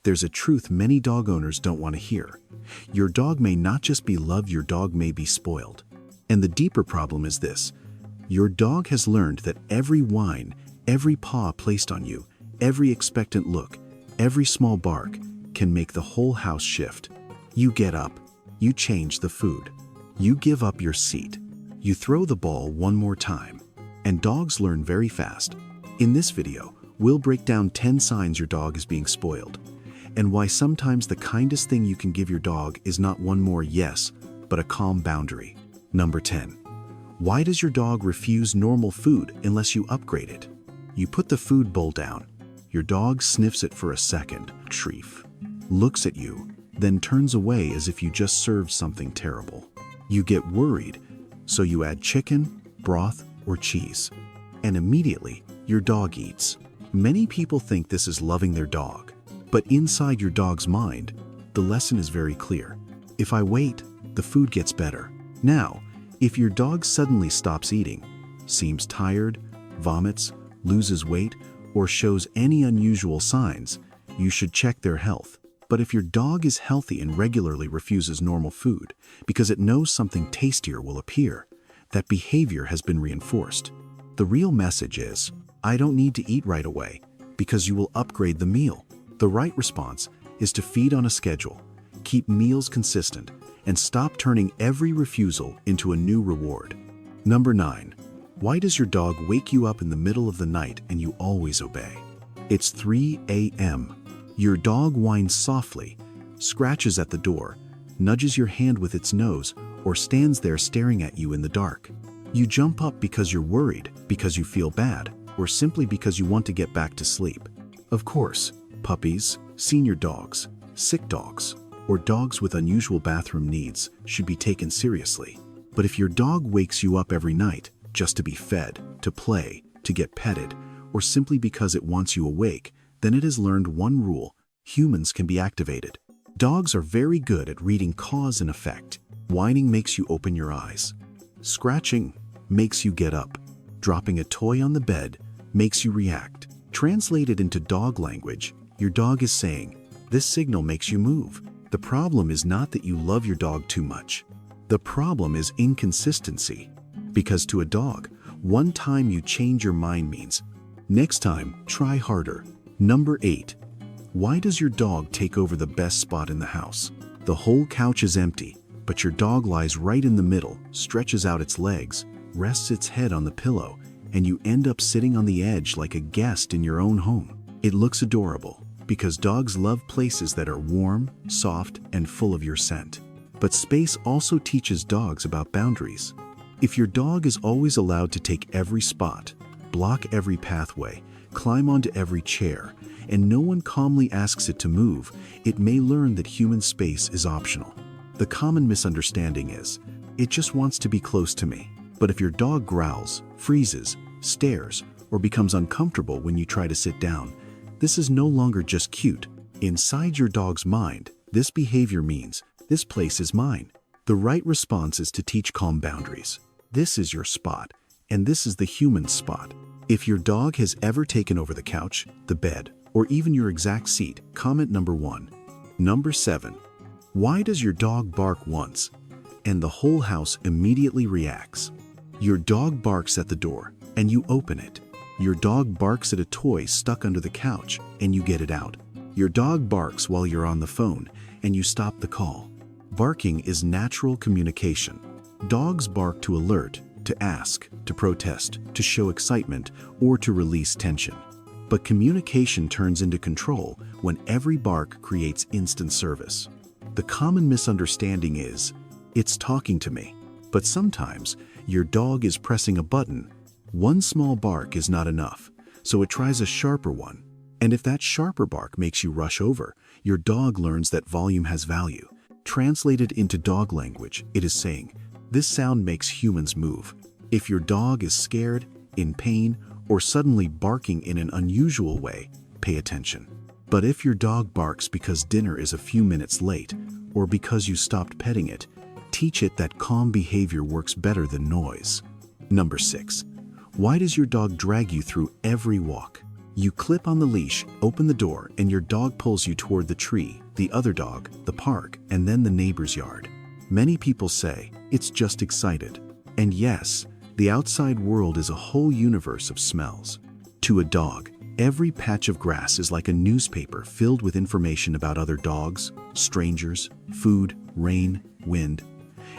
there's a truth many dog owners don't want to hear. Your dog may not just be loved, your dog may be spoiled. And the deeper problem is this: your dog has learned that every whine, every paw placed on you, every expectant look, every small bark can make the whole house shift. You get up, you change the food, you give up your seat, you throw the ball one more time. And dogs learn very fast. In this video, we'll break down 10 signs your dog is being spoiled, and why sometimes the kindest thing you can give your dog is not one more yes, but a calm boundary. Number 10. Why does your dog refuse normal food unless you upgrade it? You put the food bowl down. Your dog sniffs it for a second, shrief, looks at you, then turns away as if you just served something terrible. You get worried, so you add chicken, broth, or cheese, and immediately your dog eats. Many people think this is loving their dog, but inside your dog's mind, the lesson is very clear. If I wait, the food gets better. Now, if your dog suddenly stops eating, seems tired, vomits, loses weight, or shows any unusual signs, you should check their health. But if your dog is healthy and regularly refuses normal food because it knows something tastier will appear, that behavior has been reinforced. The real message is, I don't need to eat right away because you will upgrade the meal. The right response is to feed on a schedule, keep meals consistent, and stop turning every refusal into a new reward. Number 9. Why does your dog wake you up in the middle of the night and you always obey? It's 3 a.m. Your dog whines softly, scratches at the door, nudges your hand with its nose, or stands there staring at you in the dark. You jump up because you're worried, because you feel bad, or simply because you want to get back to sleep. Of course, puppies, senior dogs, sick dogs, or dogs with unusual bathroom needs should be taken seriously. But if your dog wakes you up every night just to be fed, to play, to get petted, or simply because it wants you awake, then it has learned one rule: humans can be activated. Dogs are very good at reading cause and effect. Whining makes you open your eyes. Scratching makes you get up. Dropping a toy on the bed makes you react. Translated into dog language, your dog is saying, this signal makes you move. The problem is not that you love your dog too much. The problem is inconsistency. Because to a dog, one time you change your mind means, next time, try harder. Number 8. Why does your dog take over the best spot in the house? The whole couch is empty, but your dog lies right in the middle, stretches out its legs, rests its head on the pillow, and you end up sitting on the edge like a guest in your own home. It looks adorable, because dogs love places that are warm, soft, and full of your scent. But space also teaches dogs about boundaries. If your dog is always allowed to take every spot, block every pathway, climb onto every chair, and no one calmly asks it to move, it may learn that human space is optional. The common misunderstanding is, it just wants to be close to me. But if your dog growls, freezes, stares, or becomes uncomfortable when you try to sit down, this is no longer just cute. Inside your dog's mind, this behavior means, this place is mine. The right response is to teach calm boundaries. This is your spot, and this is the human spot. If your dog has ever taken over the couch, the bed, or even your exact seat, comment number 1. Number 7. Why does your dog bark once, and the whole house immediately reacts? Your dog barks at the door, and you open it. Your dog barks at a toy stuck under the couch, and you get it out. Your dog barks while you're on the phone, and you stop the call. Barking is natural communication. Dogs bark to alert, to ask, to protest, to show excitement, or to release tension. But communication turns into control when every bark creates instant service. The common misunderstanding is, it's talking to me. But sometimes, your dog is pressing a button. One small bark is not enough, so it tries a sharper one. And if that sharper bark makes you rush over, your dog learns that volume has value. Translated into dog language, it is saying, this sound makes humans move. If your dog is scared, in pain, or suddenly barking in an unusual way, pay attention. But if your dog barks because dinner is a few minutes late, or because you stopped petting it, teach it that calm behavior works better than noise. Number 6. Why does your dog drag you through every walk? You clip on the leash, open the door, and your dog pulls you toward the tree, the other dog, the park, and then the neighbor's yard. Many people say, it's just excited. And yes, the outside world is a whole universe of smells. To a dog, every patch of grass is like a newspaper filled with information about other dogs, strangers, food, rain, wind,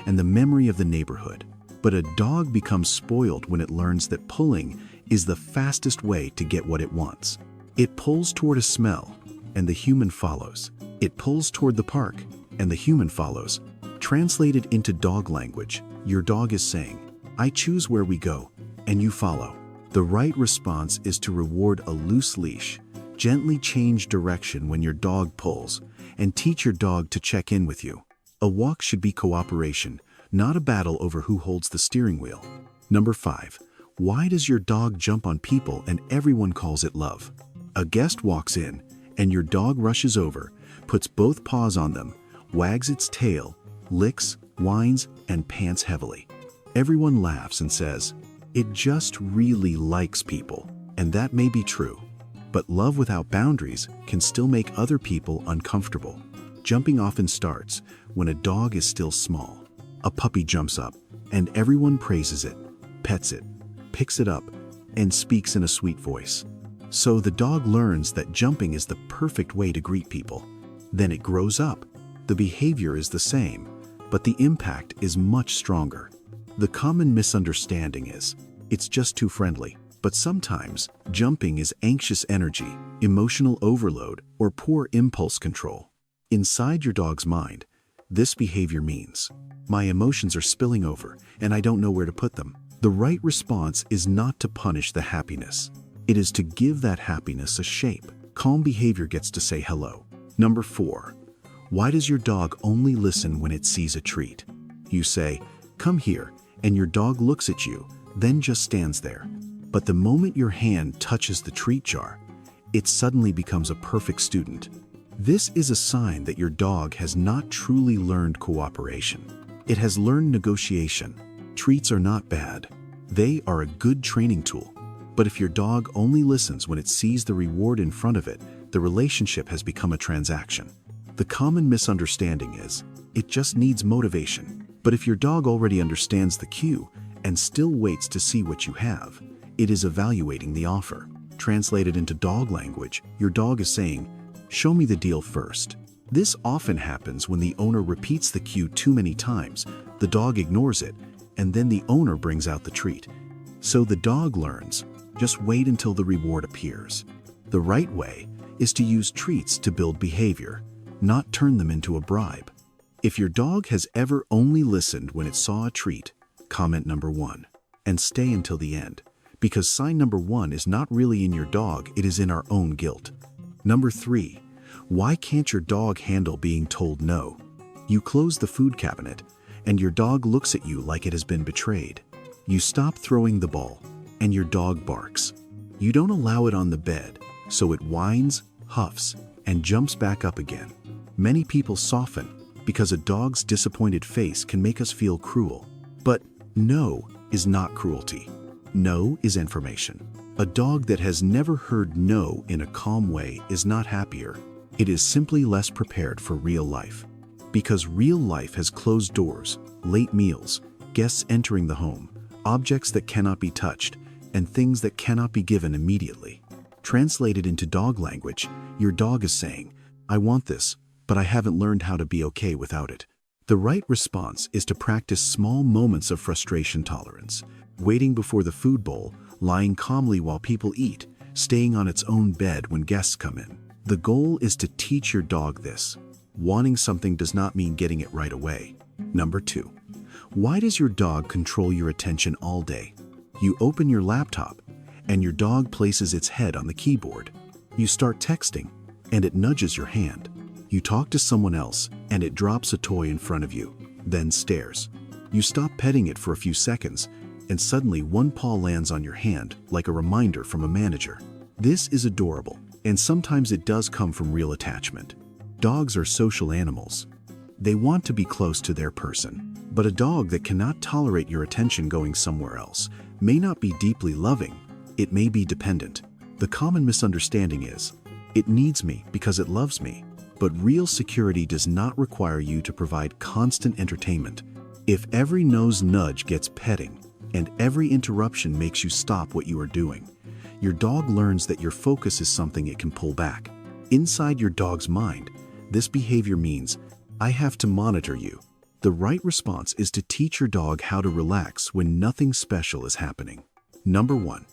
and the memory of the neighborhood. But a dog becomes spoiled when it learns that pulling is the fastest way to get what it wants. It pulls toward a smell, and the human follows. It pulls toward the park, and the human follows. Translated into dog language, your dog is saying, I choose where we go, and you follow. The right response is to reward a loose leash, gently change direction when your dog pulls, and teach your dog to check in with you. A walk should be cooperation, not a battle over who holds the steering wheel. Number 5. Why does your dog jump on people and everyone calls it love? A guest walks in, and your dog rushes over, puts both paws on them, wags its tail, licks, whines, and pants heavily. Everyone laughs and says, it just really likes people, and that may be true. But love without boundaries can still make other people uncomfortable. Jumping often starts when a dog is still small. A puppy jumps up, and everyone praises it, pets it, picks it up, and speaks in a sweet voice. So the dog learns that jumping is the perfect way to greet people. Then it grows up. The behavior is the same, but the impact is much stronger. The common misunderstanding is, it's just too friendly. But sometimes, jumping is anxious energy, emotional overload, or poor impulse control. Inside your dog's mind, this behavior means, my emotions are spilling over, and I don't know where to put them. The right response is not to punish the happiness. It is to give that happiness a shape. Calm behavior gets to say hello. Number 4. Why does your dog only listen when it sees a treat? You say, come here, and your dog looks at you, then just stands there. But the moment your hand touches the treat jar, it suddenly becomes a perfect student. This is a sign that your dog has not truly learned cooperation. It has learned negotiation. Treats are not bad. They are a good training tool. But if your dog only listens when it sees the reward in front of it, the relationship has become a transaction. The common misunderstanding is, it just needs motivation. But if your dog already understands the cue and still waits to see what you have, it is evaluating the offer. Translated into dog language, your dog is saying, show me the deal first. This often happens when the owner repeats the cue too many times, the dog ignores it, and then the owner brings out the treat. So the dog learns, just wait until the reward appears. The right way is to use treats to build behavior, not turn them into a bribe. If your dog has ever only listened when it saw a treat, comment number 1, and stay until the end. Because sign number 1 is not really in your dog, it is in our own guilt. Number 3, why can't your dog handle being told no? You close the food cabinet, and your dog looks at you like it has been betrayed. You stop throwing the ball, and your dog barks. You don't allow it on the bed, so it whines, huffs, and jumps back up again. Many people soften because a dog's disappointed face can make us feel cruel. But no is not cruelty. No is information. A dog that has never heard no in a calm way is not happier. It is simply less prepared for real life. Because real life has closed doors, late meals, guests entering the home, objects that cannot be touched, and things that cannot be given immediately. Translated into dog language, your dog is saying, I want this, but I haven't learned how to be okay without it. The right response is to practice small moments of frustration tolerance, waiting before the food bowl, lying calmly while people eat, staying on its own bed when guests come in. The goal is to teach your dog this. Wanting something does not mean getting it right away. Number 2, why does your dog control your attention all day? You open your laptop, and your dog places its head on the keyboard. You start texting, and it nudges your hand. You talk to someone else, and it drops a toy in front of you, then stares. You stop petting it for a few seconds, and suddenly one paw lands on your hand like a reminder from a manager. This is adorable, and sometimes it does come from real attachment. Dogs are social animals. They want to be close to their person. But a dog that cannot tolerate your attention going somewhere else may not be deeply loving, it may be dependent. The common misunderstanding is, it needs me because it loves me. But real security does not require you to provide constant entertainment. If every nose nudge gets petting, and every interruption makes you stop what you are doing, your dog learns that your focus is something it can pull back. Inside your dog's mind, this behavior means, I have to monitor you. The right response is to teach your dog how to relax when nothing special is happening. Number 1.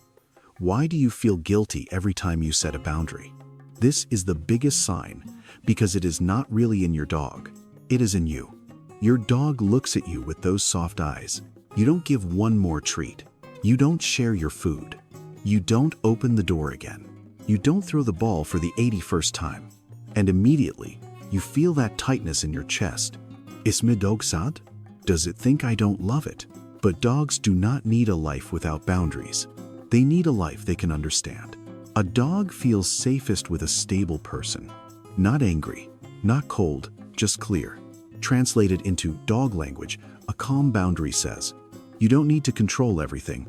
Why do you feel guilty every time you set a boundary? This is the biggest sign, because it is not really in your dog. It is in you. Your dog looks at you with those soft eyes. You don't give one more treat. You don't share your food. You don't open the door again. You don't throw the ball for the 81st time. And immediately, you feel that tightness in your chest. Is my dog sad? Does it think I don't love it? But dogs do not need a life without boundaries. They need a life they can understand. A dog feels safest with a stable person. Not angry, not cold, just clear. Translated into dog language, a calm boundary says, you don't need to control everything.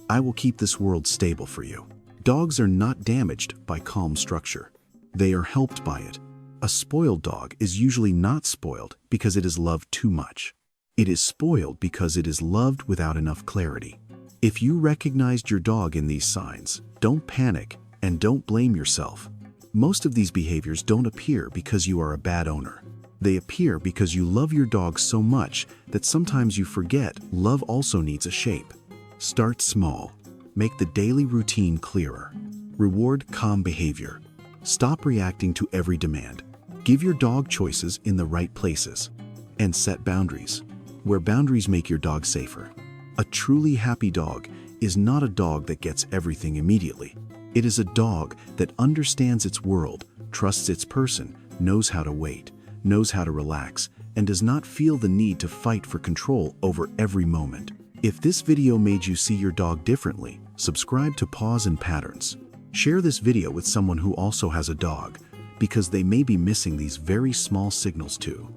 I will keep this world stable for you. Dogs are not damaged by calm structure. They are helped by it. A spoiled dog is usually not spoiled because it is loved too much. It is spoiled because it is loved without enough clarity. If you recognized your dog in these signs, don't panic and don't blame yourself. Most of these behaviors don't appear because you are a bad owner. They appear because you love your dog so much that sometimes you forget love also needs a shape. Start small. Make the daily routine clearer. Reward calm behavior. Stop reacting to every demand. Give your dog choices in the right places. And set boundaries, where boundaries make your dog safer. A truly happy dog is not a dog that gets everything immediately. It is a dog that understands its world, trusts its person, knows how to wait, knows how to relax, and does not feel the need to fight for control over every moment. If this video made you see your dog differently, subscribe to Paws and Patterns. Share this video with someone who also has a dog, because they may be missing these very small signals too.